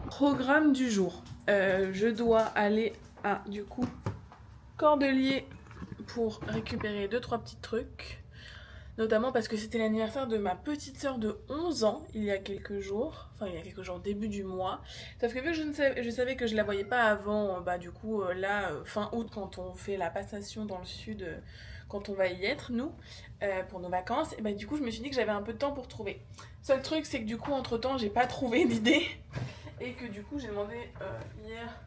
Programme du jour. Je dois aller à, du coup, Cordelier pour récupérer 2-3 petits trucs. Notamment parce que c'était l'anniversaire de ma petite sœur de 11 ans, il y a quelques jours. Enfin, il y a quelques jours, début du mois. Sauf que vu que je savais que je la voyais pas avant, du coup, fin août, quand on fait la passation dans le sud, quand on va y être, nous, pour nos vacances, et du coup, je me suis dit que j'avais un peu de temps pour trouver. Seul truc, c'est que du coup, entre-temps, j'ai pas trouvé d'idée. Et que du coup, j'ai demandé hier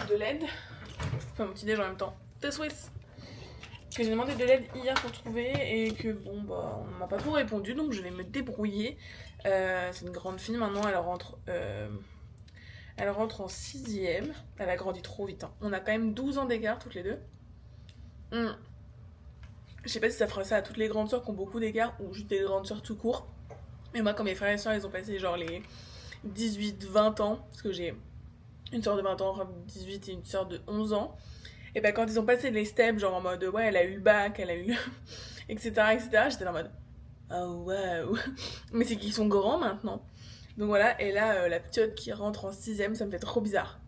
de l'aide. Enfin, mon petit déj en même temps. The Swiss! Que j'ai demandé de l'aide hier pour trouver et que on m'a pas trop répondu, donc je vais me débrouiller. C'est une grande fille maintenant, elle rentre en 6ème. Elle a grandi trop vite, hein. On a quand même 12 ans d'écart toutes les deux. Je sais pas si ça fera ça à toutes les grandes sœurs qui ont beaucoup d'écart ou juste des grandes sœurs tout court. Mais moi, quand mes frères et sœurs, ils ont passé genre les 18-20 ans, parce que j'ai une sœur de 20 ans, enfin 18 et une sœur de 11 ans. Et quand ils ont passé les steps, genre en mode ouais, elle a eu le bac, elle a eu le. etc. J'étais là en mode oh waouh. Mais c'est qu'ils sont grands maintenant. Donc voilà, et là, la petite qui rentre en 6ème, ça me fait trop bizarre.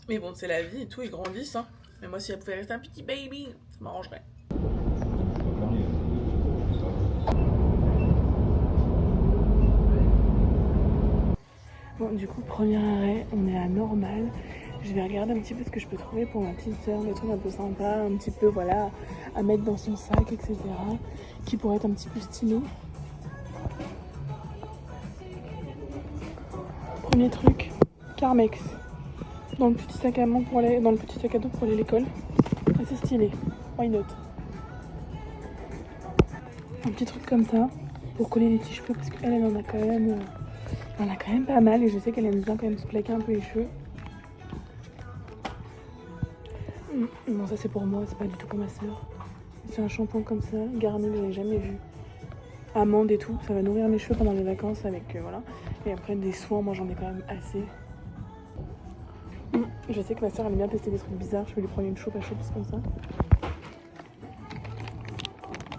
Mais bon, c'est la vie et tout, ils grandissent, hein. Mais moi, si elle pouvait rester un petit baby, ça m'arrangerait. Bon, du coup, premier arrêt, on est à Normal. Je vais regarder un petit peu ce que je peux trouver pour ma petite sœur, des trucs un peu sympas, un petit peu, voilà, à mettre dans son sac, etc. Qui pourrait être un petit peu stylé. Premier truc, Carmex. Dans le petit sac à main pour aller, dans le petit sac à dos pour aller à l'école. Assez stylé. Why not? Un petit truc comme ça pour coller les petits cheveux parce qu'elle en a quand même. Elle en a quand même pas mal et je sais qu'elle aime bien quand même se plaquer un peu les cheveux. Non, ça c'est pour moi, c'est pas du tout pour ma soeur. C'est un shampoing comme ça, garni que j'avais jamais vu. Amande et tout, ça va nourrir mes cheveux pendant les vacances avec voilà. Et après des soins, moi j'en ai quand même assez. Je sais que ma soeur elle aime bien tester des trucs bizarres, je vais lui prendre une choupe à choupe comme ça.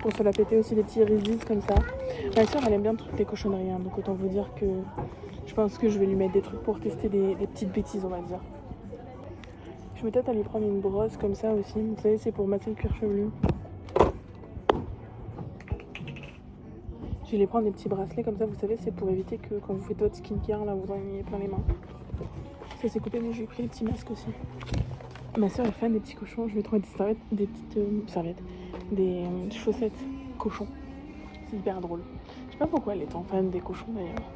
Pour se la péter aussi des petits Rizis comme ça. Ma soeur elle aime bien toutes les cochonneries, hein, donc autant vous dire que je pense que je vais lui mettre des trucs pour tester des petites bêtises, on va dire. Je vais peut-être aller prendre une brosse comme ça aussi, vous savez c'est pour masser le cuir chevelu. Je vais les prendre des petits bracelets comme ça, vous savez, c'est pour éviter que quand vous faites votre skincare, là, vous en ayez plein les mains. Ça s'est coupé, mais j'ai pris les petits masques aussi. Ma soeur est fan des petits cochons, je vais trouver des petites serviettes, des chaussettes cochons. C'est hyper drôle. Je sais pas pourquoi elle est tant fan des cochons d'ailleurs.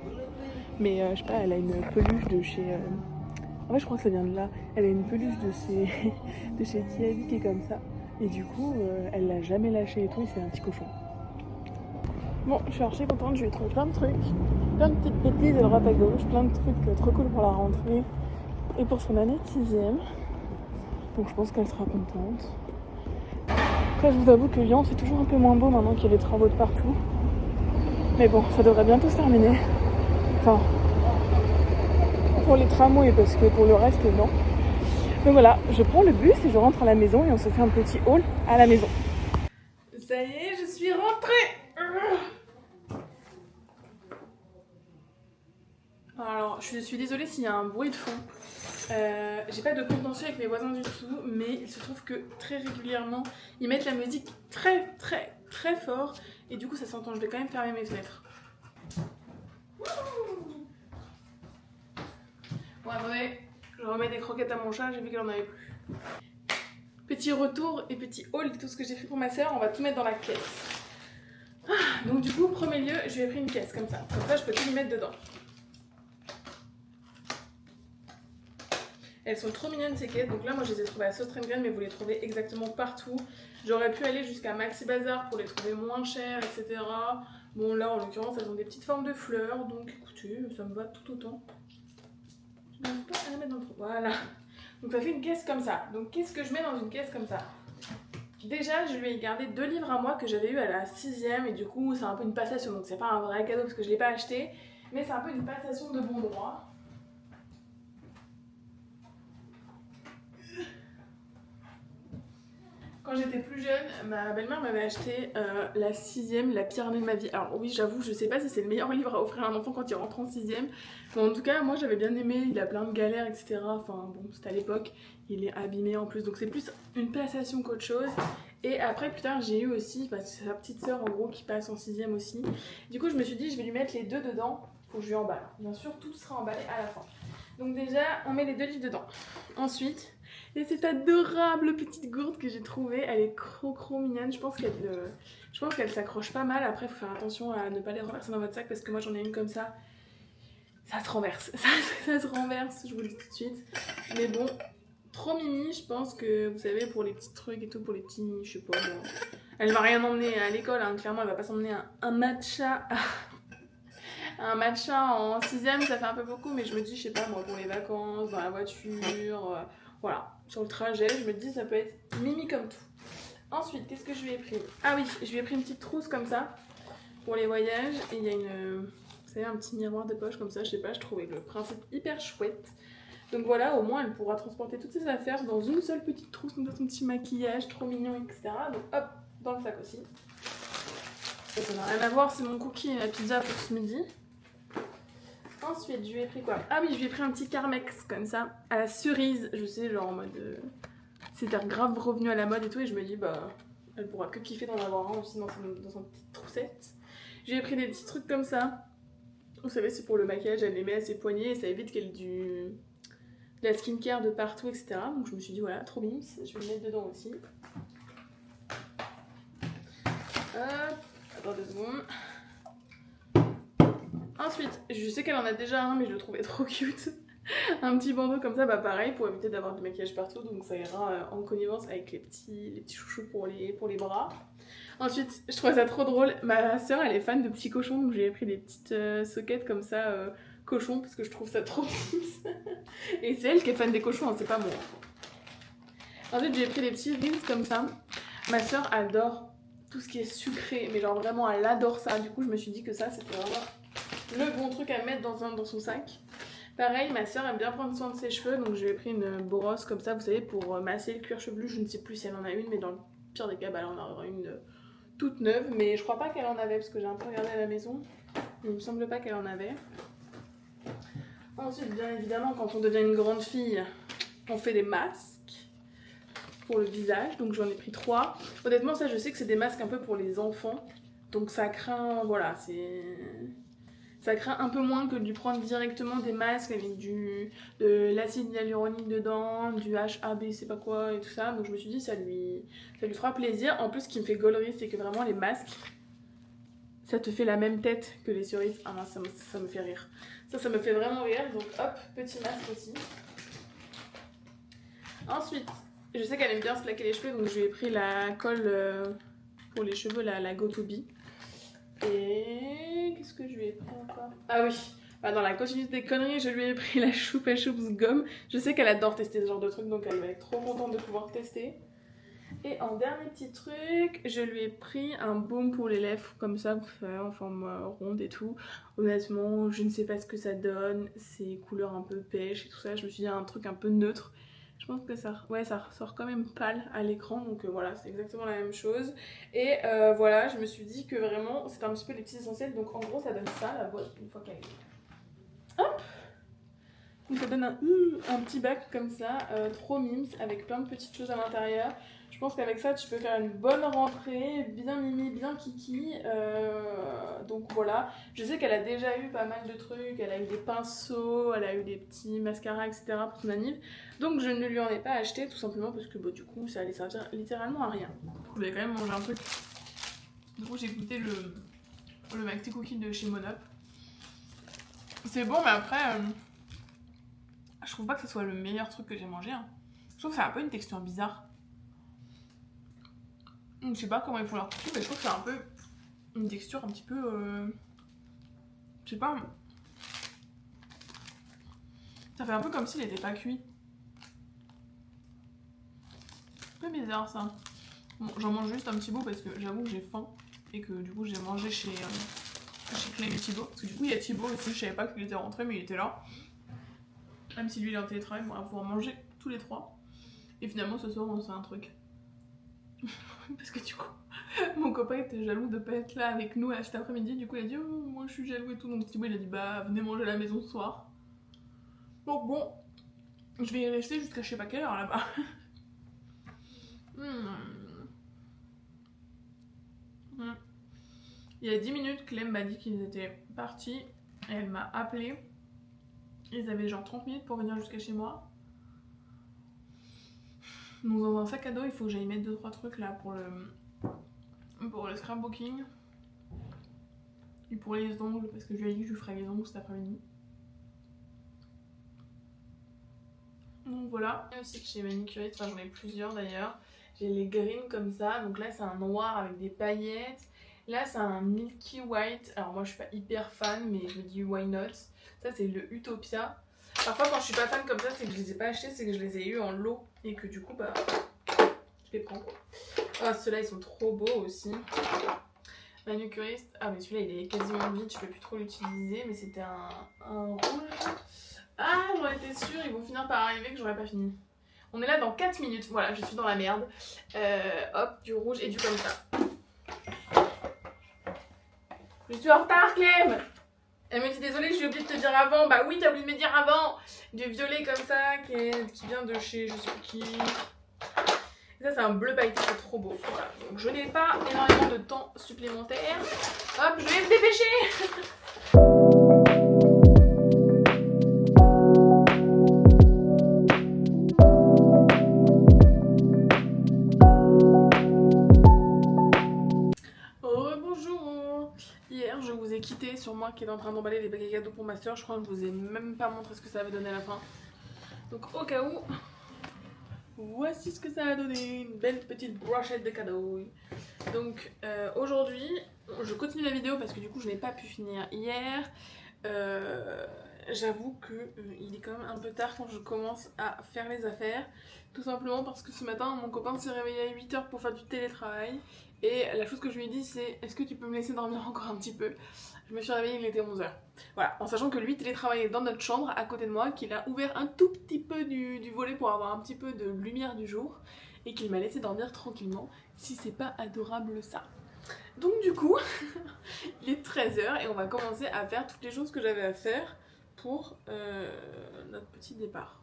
Mais je sais pas, elle a une peluche de chez... En fait, je crois que ça vient de là. Elle a une peluche de chez Tiavi qui est comme ça. Et du coup, elle l'a jamais lâché et tout, et c'est un petit cochon. Bon, je suis archi contente, je lui ai trouvé plein de trucs, plein de petites pépites à droite à gauche, plein de trucs trop cool pour la rentrée et pour son année de 6ème. Donc je pense qu'elle sera contente. Après, je vous avoue que Lyon, c'est toujours un peu moins beau maintenant qu'il y a des travaux de partout. Mais bon, ça devrait bientôt se terminer. Enfin, pour les tramways, parce que pour le reste, non. Donc voilà, je prends le bus et je rentre à la maison et on se fait un petit haul à la maison. Ça y est, je suis rentrée. Alors, je suis désolée s'il y a un bruit de fond. J'ai pas de contentieux avec mes voisins du tout, mais il se trouve que très régulièrement, ils mettent la musique très très très fort et du coup ça s'entend. Je vais quand même fermer mes fenêtres. Bon, attendez, je remets des croquettes à mon chat, j'ai vu qu'elle en avait plus. Petit retour et petit haul de tout ce que j'ai fait pour ma soeur, on va tout mettre dans la caisse. Donc du coup, premier lieu, je lui ai pris une caisse comme ça je peux tout y mettre dedans. Elles sont trop mignonnes ces caisses, donc là moi je les ai trouvées à Sostrengreen, mais vous les trouvez exactement partout. J'aurais pu aller jusqu'à Maxi Bazar pour les trouver moins chères, etc. Bon là en l'occurrence elles ont des petites formes de fleurs, donc écoutez, ça me va tout autant. Je n'arrive pas à la mettre dans le trou, voilà. Donc ça fait une caisse comme ça. Donc qu'est-ce que je mets dans une caisse comme ça? Déjà je lui ai gardé 2 livres à moi que j'avais eu à la 6ème et du coup c'est un peu une passation, donc c'est pas un vrai cadeau parce que je l'ai pas acheté, mais c'est un peu une passation de bon droit. Quand j'étais plus jeune, ma belle-mère m'avait acheté la 6ème, la pire année de ma vie. Alors oui, j'avoue, je sais pas si c'est le meilleur livre à offrir à un enfant quand il rentre en 6ème. Mais en tout cas, moi j'avais bien aimé, il a plein de galères, etc. Enfin bon, c'était à l'époque, il est abîmé en plus. Donc c'est plus une passation qu'autre chose. Et après, plus tard, j'ai eu aussi, parce que c'est sa petite sœur en gros qui passe en 6ème aussi. Du coup, je me suis dit, je vais lui mettre les deux dedans. Faut que je lui emballe. Bien sûr, tout sera emballé à la fin. Donc déjà, on met les deux livres dedans. Ensuite... Et cette adorable petite gourde que j'ai trouvée, elle est trop mignonne. Je pense qu'elle s'accroche pas mal. Après, il faut faire attention à ne pas les renverser dans votre sac parce que moi j'en ai une comme ça. Ça se renverse. Ça se renverse, je vous le dis tout de suite. Mais bon, trop mimi. Je pense que vous savez, pour les petits trucs et tout, pour les petits, je sais pas. Bon, elle va rien emmener à l'école, hein. Clairement, elle va pas s'emmener un matcha. Un matcha en 6ème, ça fait un peu beaucoup, mais je me dis, je sais pas, moi, pour les vacances, dans la voiture, voilà, sur le trajet, je me dis, ça peut être mimi comme tout. Ensuite, qu'est-ce que je lui ai pris? Ah oui, je lui ai pris une petite trousse comme ça, pour les voyages, et il y a vous savez, un petit miroir de poche comme ça, je sais pas, je trouvais le principe hyper chouette. Donc voilà, au moins, elle pourra transporter toutes ses affaires dans une seule petite trousse, donc son petit maquillage, trop mignon, etc. Donc hop, dans le sac aussi. Et ça n'a rien à voir, c'est mon cookie et la pizza pour ce midi. Ensuite, je lui ai pris quoi? Ah oui, je lui ai pris un petit Carmex comme ça, à la cerise, je sais, genre en mode... C'était grave revenu à la mode et tout, et je me dis, bah, elle pourra que kiffer d'en avoir un aussi dans son petite troussette. Je lui ai pris des petits trucs comme ça. Vous savez, c'est pour le maquillage, elle les met à ses poignets, et ça évite qu'elle ait de la skincare de partout, etc. Donc je me suis dit, voilà, trop mimes, je vais le mettre dedans aussi. Hop, attends 2 secondes. Ensuite, je sais qu'elle en a déjà un, mais je le trouvais trop cute. Un petit bandeau comme ça, bah pareil, pour éviter d'avoir du maquillage partout, donc ça ira en connivence avec les petits chouchous pour les bras. Ensuite, je trouvais ça trop drôle. Ma soeur, elle est fan de petits cochons, donc j'ai pris des petites soquettes comme ça, cochons, parce que je trouve ça trop mignon. Et c'est elle qui est fan des cochons, hein, c'est pas moi. Ensuite, j'ai pris des petits reels comme ça. Ma soeur adore tout ce qui est sucré, mais genre vraiment, elle adore ça. Du coup, je me suis dit que ça, c'était vraiment le bon truc à mettre dans son sac. Pareil, ma soeur aime bien prendre soin de ses cheveux, donc je lui ai pris une brosse comme ça, vous savez, pour masser le cuir chevelu. Je ne sais plus si elle en a une, mais dans le pire des cas, bah, elle en aura une toute neuve. Mais je crois pas qu'elle en avait, parce que j'ai un peu regardé à la maison. Il me semble pas qu'elle en avait. Ensuite, bien évidemment, quand on devient une grande fille, on fait des masques pour le visage. Donc j'en ai pris 3. Honnêtement, ça, je sais que c'est des masques un peu pour les enfants. Donc ça craint, voilà, ça craint un peu moins que de lui prendre directement des masques avec de l'acide hyaluronique dedans, du HAB, c'est pas quoi et tout ça. Donc je me suis dit, ça lui fera plaisir. En plus, ce qui me fait gaulerie, c'est que vraiment les masques, ça te fait la même tête que les cerises. Ah mince, ça me fait rire. Ça me fait vraiment rire. Donc hop, petit masque aussi. Ensuite, je sais qu'elle aime bien se laquer les cheveux, donc je lui ai pris la colle pour les cheveux, la Go To Be. Et qu'est-ce que je lui ai pris encore? Ah oui, dans la continuité des conneries, je lui ai pris la Choupa Choups gomme. Je sais qu'elle adore tester ce genre de trucs, donc elle va être trop contente de pouvoir tester. Et en dernier petit truc, je lui ai pris un baume pour les lèvres, comme ça, en forme ronde et tout. Honnêtement, je ne sais pas ce que ça donne, c'est couleur un peu pêche et tout ça. Je me suis dit un truc un peu neutre. Je pense que ça ressort quand même pâle à l'écran, donc voilà, c'est exactement la même chose. Et voilà, je me suis dit que vraiment, c'est un petit peu les petits essentiels. Donc en gros, ça donne ça, la boîte, une fois qu'elle est... Hop! Donc ça donne un petit bac comme ça, trop mimes, avec plein de petites choses à l'intérieur. Je pense qu'avec ça, tu peux faire une bonne rentrée, bien mimi, bien kiki. Donc voilà, je sais qu'elle a déjà eu pas mal de trucs, elle a eu des pinceaux, elle a eu des petits mascaras, etc. pour son anniv. Donc je ne lui en ai pas acheté, tout simplement parce que du coup, ça allait servir littéralement à rien. Je voulais quand même manger un truc. Du coup, j'ai goûté le maxi cookie de chez Monop. C'est bon, mais après... je trouve pas que ce soit le meilleur truc que j'ai mangé. Hein. Je trouve que c'est un peu une texture bizarre. Je sais pas comment ils font leur cookie, mais je trouve que c'est un peu une texture un petit peu... je sais pas... Ça fait un peu comme s'il était pas cuit. Un peu bizarre ça. Bon, j'en mange juste un petit bout parce que j'avoue que j'ai faim. Et que du coup j'ai mangé chez Clem et Thibaut. Parce que du coup il y a Thibaut aussi, je savais pas qu'il était rentré mais il était là. Même si lui il est en télétravail, on va pouvoir manger tous les 3. Et finalement ce soir on se fait un truc. Parce que du coup, mon copain était jaloux de pas être là avec nous là, cet après-midi. Du coup, il a dit oh, moi je suis jaloux et tout. Donc Thibaut il a dit bah venez manger à la maison ce soir. Donc bon, je vais y rester jusqu'à je sais pas quelle heure là-bas. Il y a 10 minutes, Clem m'a dit qu'ils étaient partis et elle m'a appelé. Ils avaient genre 30 minutes pour venir jusqu'à chez moi. Donc dans un sac à dos, il faut que j'aille mettre 2-3 trucs là pour le scrapbooking. Et pour les ongles, parce que je lui ai dit que je lui ferai les ongles cet après-midi. Donc voilà. Et aussi que chez manicuriste, enfin j'en ai plusieurs d'ailleurs. J'ai les green comme ça, donc là c'est un noir avec des paillettes. Là c'est un milky white, alors moi je suis pas hyper fan mais je me dis why not. Ça c'est le Utopia. Parfois quand je suis pas fan comme ça c'est que je les ai pas achetés, c'est que je les ai eu en lot et que du coup bah je les prends. Ah ceux-là ils sont trop beaux aussi. Manucuriste, ah mais celui-là il est quasiment vide, je peux plus trop l'utiliser mais c'était un rouge. Ah j'en étais sûre, ils vont finir par arriver que j'aurais pas fini. On est là dans 4 minutes, voilà je suis dans la merde. Hop, du rouge et du comme ça. Je suis en retard Clem. Elle me dit désolée j'ai oublié de te dire avant. Bah oui t'as oublié de me dire avant. Du violet comme ça qui vient de chez je sais plus qui. Et ça c'est un bleu pailleté, c'est trop beau. Voilà. Donc je n'ai pas énormément de temps supplémentaire. Hop je vais me dépêcher. Hier je vous ai quitté sur moi qui est en train d'emballer les paquets cadeaux pour ma soeur. Je crois que je vous ai même pas montré ce que ça avait donné à la fin. Donc au cas où, voici ce que ça a donné. Une belle petite brochette de cadeaux. Donc aujourd'hui, je continue la vidéo parce que du coup je n'ai pas pu finir hier. J'avoue que il est quand même un peu tard quand je commence à faire les affaires. Tout simplement parce que ce matin mon copain s'est réveillé à 8 h pour faire du télétravail. Et la chose que je lui ai dit c'est est-ce que tu peux me laisser dormir encore un petit peu. Je me suis réveillée, il était 11 h. Voilà, en sachant que lui télétravaillait dans notre chambre à côté de moi, qu'il a ouvert un tout petit peu du volet pour avoir un petit peu de lumière du jour et qu'il m'a laissé dormir tranquillement. Si c'est pas adorable ça. Donc du coup, il est 13 h et on va commencer à faire toutes les choses que j'avais à faire pour notre petit départ.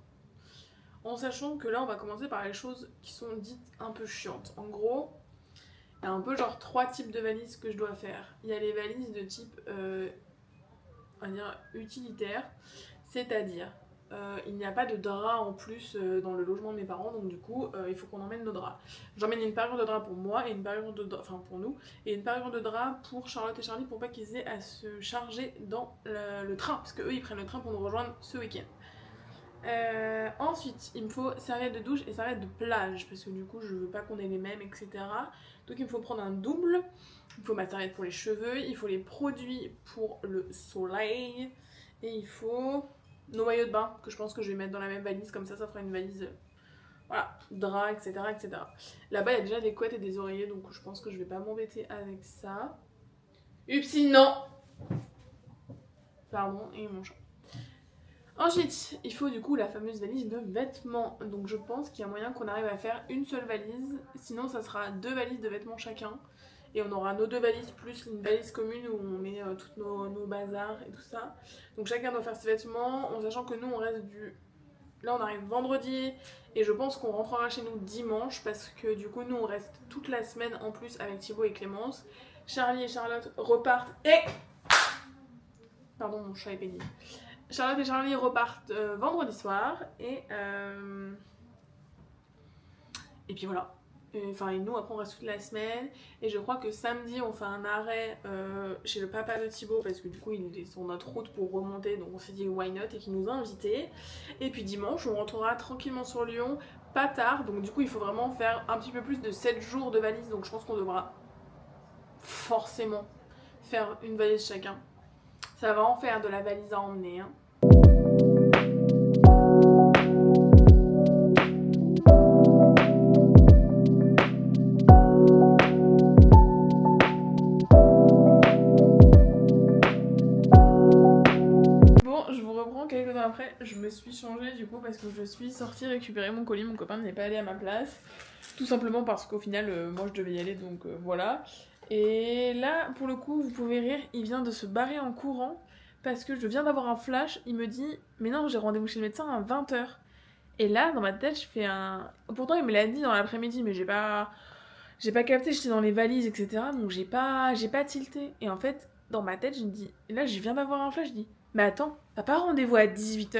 En sachant que là on va commencer par les choses qui sont dites un peu chiantes. En gros, il y a un peu genre 3 types de valises que je dois faire. Il y a les valises de type on va dire utilitaire, c'est-à-dire il n'y a pas de drap en plus dans le logement de mes parents, donc du coup il faut qu'on emmène nos draps. J'emmène une parure de drap pour moi et une parure de drap, enfin pour nous, et une parure de drap pour Charlotte et Charlie pour pas qu'ils aient à se charger dans le train, parce que eux ils prennent le train pour nous rejoindre ce week-end. Ensuite, il me faut serviette de douche et serviette de plage parce que du coup je veux pas qu'on ait les mêmes, etc. Donc il me faut prendre un double, il faut ma serviette pour les cheveux, il faut les produits pour le soleil et il faut nos maillots de bain que je pense que je vais mettre dans la même valise, comme ça fera une valise voilà, drap, etc., etc. Là-bas il y a déjà des couettes et des oreillers donc je pense que je vais pas m'embêter avec ça. Upsi, non. Pardon, et mon chat. Ensuite, il faut du coup la fameuse valise de vêtements. Donc je pense qu'il y a moyen qu'on arrive à faire une seule valise. Sinon ça sera 2 valises de vêtements chacun. Et on aura nos 2 valises plus une valise commune où on met tous nos bazars et tout ça. Donc chacun doit faire ses vêtements en sachant que nous on reste du... Là on arrive vendredi et je pense qu'on rentrera chez nous dimanche parce que du coup nous on reste toute la semaine en plus avec Thibaut et Clémence. Charlie et Charlotte repartent et... Pardon, mon chat est pénible. Charlotte et Charlie repartent vendredi soir et puis voilà. Enfin et nous après on reste toute la semaine et je crois que samedi on fait un arrêt chez le papa de Thibaut parce que du coup il est sur notre route pour remonter donc on s'est dit why not et qu'il nous a invités. Et puis dimanche on rentrera tranquillement sur Lyon, pas tard, donc du coup il faut vraiment faire un petit peu plus de 7 jours de valise donc je pense qu'on devra forcément faire une valise chacun. Ça va en faire de la valise à emmener hein. Bon, je vous reprends quelques temps après, je me suis changée du coup parce que je suis sortie récupérer mon colis, mon copain n'est pas allé à ma place. Tout simplement parce qu'au final, moi je devais y aller, donc voilà. Et là, pour le coup, vous pouvez rire, il vient de se barrer en courant parce que je viens d'avoir un flash, il me dit « Mais non, j'ai rendez-vous chez le médecin à 20h ». Et là, dans ma tête, je fais un... Pourtant, il me l'a dit dans l'après-midi, mais j'ai pas capté, j'étais dans les valises, etc. Donc j'ai pas tilté. Et en fait, dans ma tête, je me dis... Et là, je viens d'avoir un flash, je dis « Mais attends, t'as pas rendez-vous à 18h ?»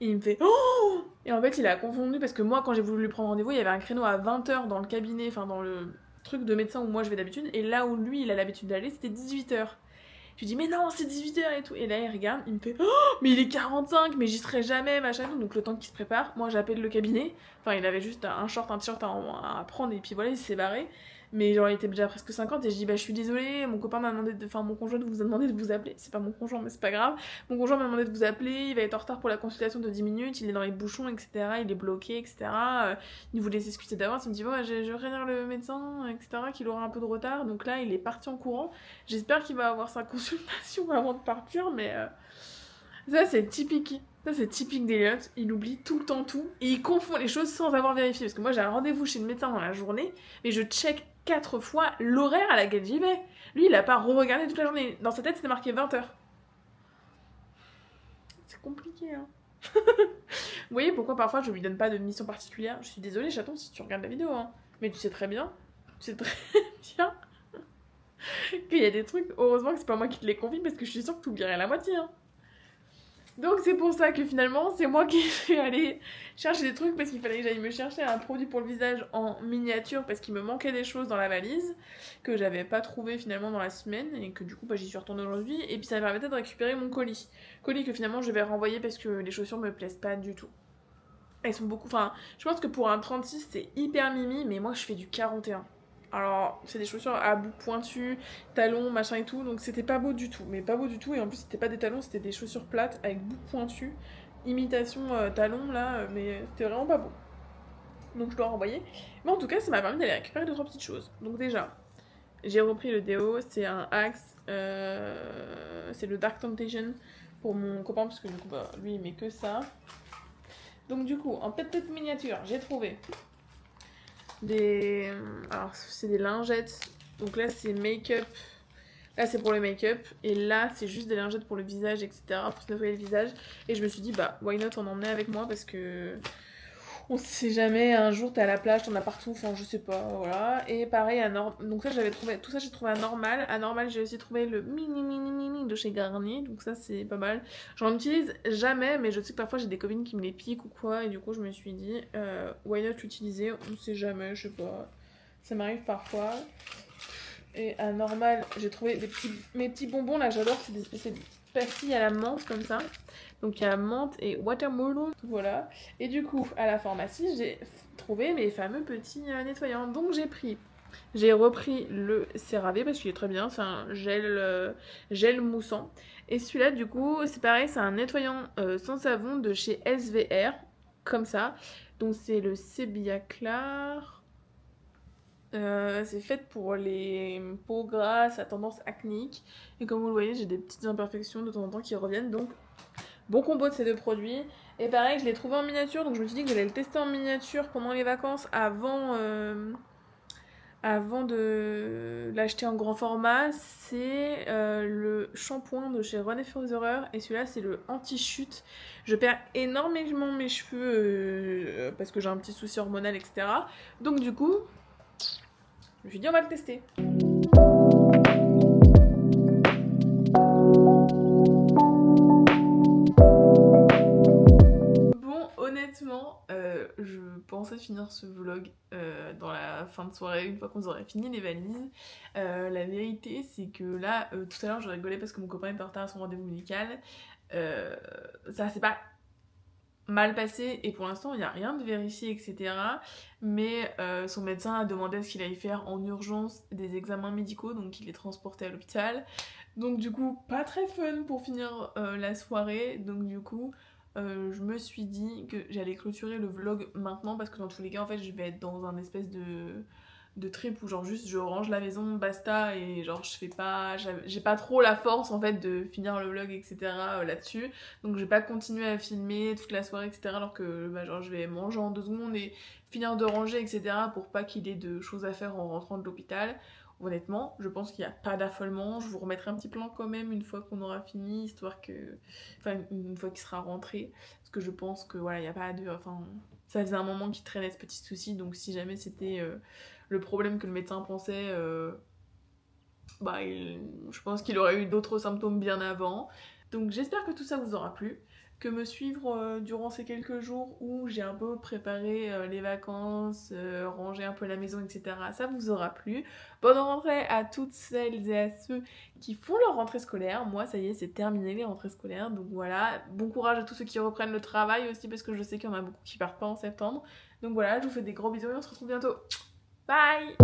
Et il me fait «Oh !» Et en fait, il a confondu parce que moi, quand j'ai voulu lui prendre rendez-vous, il y avait un créneau à 20h dans le cabinet, enfin dans le truc de médecin où moi je vais d'habitude. Et là où lui, il a l'habitude d'aller, c'était 18h. Je lui dis mais non, c'est 18h et tout. Et là, il regarde, il me fait oh, mais il est 45, mais j'y serai jamais, machin. Donc le temps qu'il se prépare, moi j'appelle le cabinet. Enfin, il avait juste un short, un t-shirt à prendre et puis voilà, il s'est barré. Mais genre, il était déjà presque 50 et je dis bah je suis désolée, mon copain m'a demandé de... Enfin, mon conjoint vous a demandé de vous appeler. C'est pas mon conjoint, mais c'est pas grave. Mon conjoint m'a demandé de vous appeler, il va être en retard pour la consultation de 10 minutes, il est dans les bouchons, etc. Il est bloqué, etc. Il voulait s'excuser d'avance, il me dit bon, bah, je vais prévenir le médecin, etc. qu'il aura un peu de retard. Donc là, il est parti en courant. J'espère qu'il va avoir sa consultation avant de partir, mais ça c'est typique. Ça c'est typique d'Eliott, il oublie tout le temps tout et il confond les choses sans avoir vérifié. Parce que moi j'ai un rendez-vous chez le médecin dans la journée, mais je check 4 fois l'horaire à laquelle j'y vais. Lui il a pas re-regardé toute la journée. Dans sa tête c'était marqué 20h. C'est compliqué hein. Vous voyez pourquoi parfois je lui donne pas de mission particulière. Je suis désolée chaton si tu regardes la vidéo hein. Mais tu sais très bien qu'il y a des trucs, heureusement que c'est pas moi qui te les confie parce que je suis sûre que tu oublierais la moitié hein. Donc c'est pour ça que finalement c'est moi qui suis allée chercher des trucs parce qu'il fallait que j'aille me chercher un produit pour le visage en miniature parce qu'il me manquait des choses dans la valise que j'avais pas trouvé finalement dans la semaine et que du coup bah, j'y suis retournée aujourd'hui et puis ça me permettait de récupérer mon colis. Colis que finalement je vais renvoyer parce que les chaussures me plaisent pas du tout. Elles sont beaucoup... Enfin, je pense que pour un 36 c'est hyper mimi mais moi je fais du 41. Alors, c'est des chaussures à bout pointu, talons, machin et tout, donc c'était pas beau du tout. Mais pas beau du tout, et en plus, c'était pas des talons, c'était des chaussures plates avec bout pointu, imitation talon là, mais c'était vraiment pas beau. Donc je dois renvoyer. Mais en tout cas, ça m'a permis d'aller récupérer 2-3 petites choses. Donc déjà, j'ai repris le déo, c'est un Axe, c'est le Dark Temptation pour mon copain, parce que du coup, bah, lui, il met que ça. Donc du coup, en petite miniature, j'ai trouvé des... Alors, c'est des lingettes. Donc là, c'est make-up. Là, c'est pour le make-up. Et là, c'est juste des lingettes pour le visage, etc. Pour se nettoyer le visage. Et je me suis dit, bah, why not en emmener avec moi parce que... On sait jamais, un jour t'es à la plage, t'en as partout, enfin je sais pas, voilà. Et pareil, donc ça j'avais trouvé, tout ça j'ai trouvé à Normal. À Normal j'ai aussi trouvé le mini de chez Garnier, donc ça c'est pas mal. J'en utilise jamais, mais je sais que parfois j'ai des copines qui me les piquent ou quoi, et du coup je me suis dit, why not l'utiliser, on sait jamais, je sais pas. Ça m'arrive parfois. Et à Normal, j'ai trouvé mes petits bonbons là, j'adore, c'est des espèces de pastilles à la menthe comme ça. Donc il y a menthe et watermelon, voilà. Et du coup, à la pharmacie, j'ai trouvé mes fameux petits nettoyants. Donc j'ai repris le CeraVe parce qu'il est très bien, c'est un gel moussant. Et celui-là, du coup, c'est pareil, c'est un nettoyant sans savon de chez SVR, comme ça. Donc c'est le Sebia Clar. C'est fait pour les peaux grasses à tendance acnéique. Et comme vous le voyez, j'ai des petites imperfections de temps en temps qui reviennent. Donc, bon combo de ces deux produits. Et pareil, je l'ai trouvé en miniature. Donc, je me suis dit que j'allais le tester en miniature pendant les vacances avant de l'acheter en grand format. C'est le shampoing de chez René Furzerer. Et celui-là, c'est le anti-chute. Je perds énormément mes cheveux parce que j'ai un petit souci hormonal, etc. Donc, du coup... Je me suis dit, on va le tester. Bon, honnêtement, je pensais finir ce vlog dans la fin de soirée, une fois qu'on aurait fini les valises. La vérité, c'est que là, tout à l'heure, je rigolais parce que mon copain était en retard à son rendez-vous médical. Ça s'est pas mal passé et pour l'instant il n'y a rien de vérifié etc, mais son médecin a demandé à ce qu'il aille faire en urgence des examens médicaux, donc il est transporté à l'hôpital, donc du coup pas très fun pour finir la soirée. Donc du coup je me suis dit que j'allais clôturer le vlog maintenant parce que dans tous les cas en fait je vais être dans un espèce de trip où genre juste je range la maison, basta, et genre j'ai pas trop la force en fait de finir le vlog, etc. Là-dessus. Donc je vais pas continuer à filmer toute la soirée, etc. Alors que bah, genre je vais manger en 2 secondes et finir de ranger, etc. pour pas qu'il ait de choses à faire en rentrant de l'hôpital. Honnêtement, je pense qu'il n'y a pas d'affolement. Je vous remettrai un petit plan quand même une fois qu'on aura fini, histoire que... Enfin, une fois qu'il sera rentré. Parce que je pense que voilà, il n'y a pas de... Enfin, ça faisait un moment qu'il traînait ce petit souci, donc si jamais c'était le problème que le médecin pensait, bah, je pense qu'il aurait eu d'autres symptômes bien avant. Donc j'espère que tout ça vous aura plu, que me suivre durant ces quelques jours où j'ai un peu préparé les vacances, rangé un peu la maison, etc. Ça vous aura plu. Bonne rentrée à toutes celles et à ceux qui font leur rentrée scolaire. Moi, ça y est, c'est terminé les rentrées scolaires. Donc voilà, bon courage à tous ceux qui reprennent le travail aussi, parce que je sais qu'il y en a beaucoup qui partent pas en septembre. Donc voilà, je vous fais des gros bisous et on se retrouve bientôt. Bye!